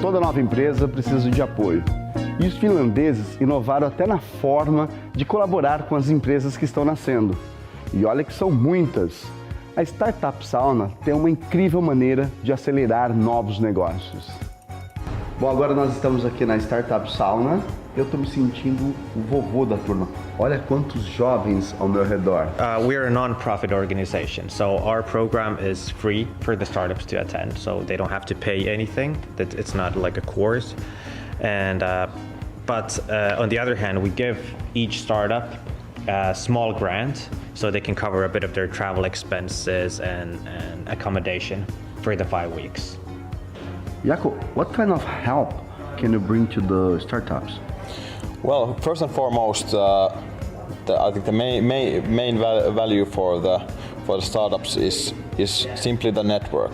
Toda nova empresa precisa de apoio. E os finlandeses inovaram até na forma de colaborar com as empresas que estão nascendo. E olha que são muitas. A Startup Sauna tem uma incrível maneira de acelerar novos negócios. Bom, agora nós estamos aqui na Startup Sauna. Eu estou me sentindo o vovô da turma. Olha quantos jovens ao meu redor. We're a non-profit organization, so our program is free for the startups to attend, so they don't have to pay anything. It's not like a course. And but on the other hand, we give each startup a small grant so they can cover a bit of their travel expenses and accommodation for the 5 weeks. Jaco, what kind of help can you bring to the startups? Well, first and foremost, I think the main value for the startups is simply the network.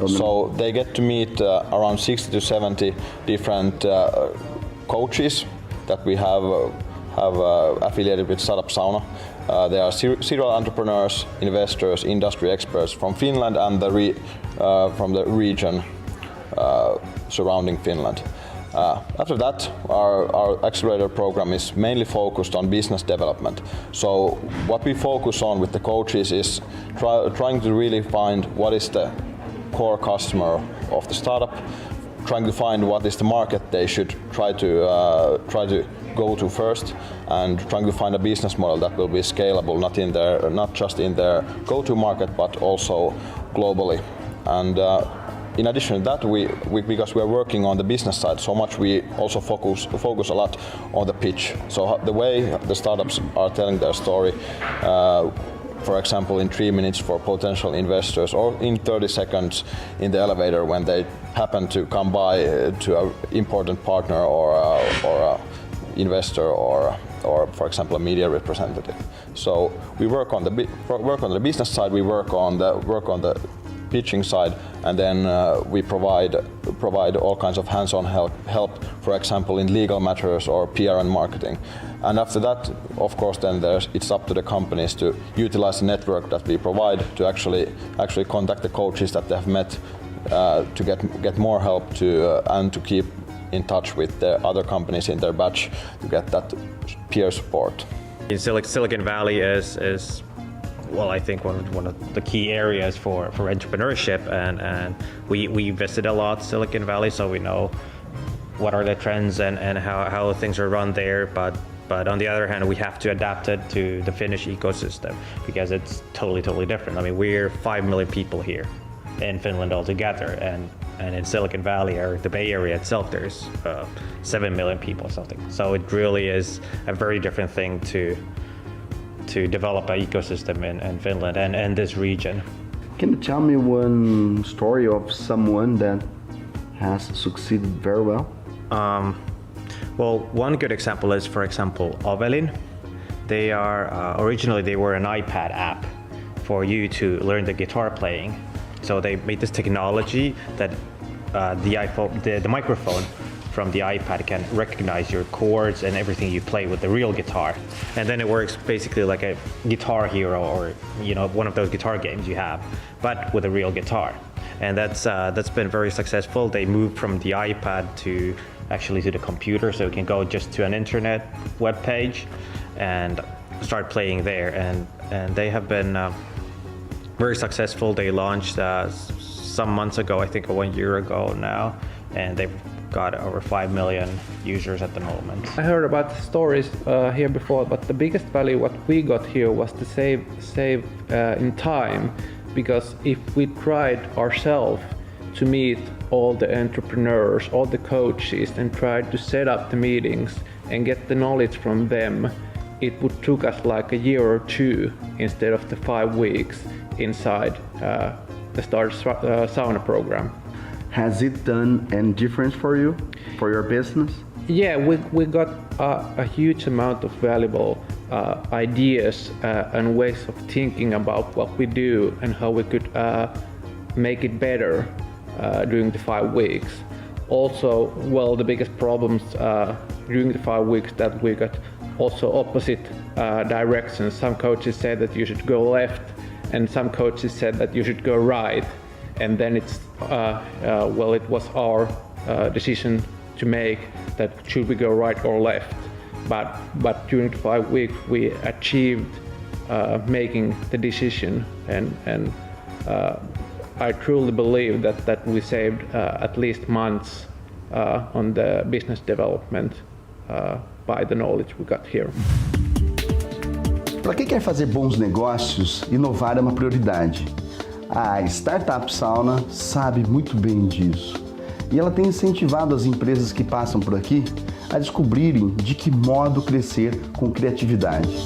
So they get to meet around 60 to 70 different coaches that we have affiliated with Startup Sauna. There are serial entrepreneurs, investors, industry experts from Finland and from the region surrounding Finland. After that, our accelerator program is mainly focused on business development. So what we focus on with the coaches is trying to really find what is the core customer of the startup, trying to find what is the market they should try to go to first, and trying to find a business model that will be scalable, not just in their go-to market, but also globally. And in addition to that, because we are working on the business side so much, we also focus a lot on the pitch. So the way the startups are telling their story, for example, in 3 minutes for potential investors, or in 30 seconds in the elevator when they happen to come by to an important partner or a investor or for example a media representative. So we work on the business side, we work on the pitching side, and then we provide all kinds of hands-on help, for example in legal matters or PR and marketing. And after that, of course, then it's up to the companies to utilize the network that we provide to actually contact the coaches that they have met to get more help and to keep in touch with the other companies in their batch to get that peer support. In Silicon Valley is well, I think one of the key areas for entrepreneurship, and we visit a lot Silicon Valley, so we know what are the trends and how things are run there. But on the other hand, we have to adapt it to the Finnish ecosystem because it's totally different. I mean, we're 5 million people here in Finland altogether, and in Silicon Valley or the Bay Area itself, there's 7 million people or something. So it really is a very different thing to develop an ecosystem in Finland and this region. Can you tell me one story of someone that has succeeded very well? Well, one good example is, for example, Ovelin. They are originally they were an iPad app for you to learn the guitar playing. So they made this technology that the microphone from the iPad can recognize your chords and everything you play with the real guitar, and then it works basically like a Guitar Hero or one of those guitar games you have, but with a real guitar. And that's been very successful. They moved from the iPad to the computer, so you can go just to an internet web page and start playing there. And they have been very successful. They launched some months ago, I think 1 year ago now, and they've got over 5 million users at the moment. I heard about the stories here before, but the biggest value what we got here was to save in time, because if we tried ourselves to meet all the entrepreneurs, all the coaches, and tried to set up the meetings and get the knowledge from them, it would took us like a year or two instead of the 5 weeks inside the Startup Sauna program. Has it done any difference for you, for your business? Yeah, we got a huge amount of valuable ideas and ways of thinking about what we do and how we could make it better during the 5 weeks. Also, well, the biggest problems during the 5 weeks that we got also opposite directions. Some coaches say that you should go left, and some coaches said that you should go right. And then it's it was our decision to make that should we go right or left. But during the 5 weeks we achieved making the decision, and I truly believe that we saved at least months on the business development by the knowledge we got here. Para quem quer fazer bons negócios, inovar é uma prioridade. A Startup Sauna sabe muito bem disso. E ela tem incentivado as empresas que passam por aqui a descobrirem de que modo crescer com criatividade.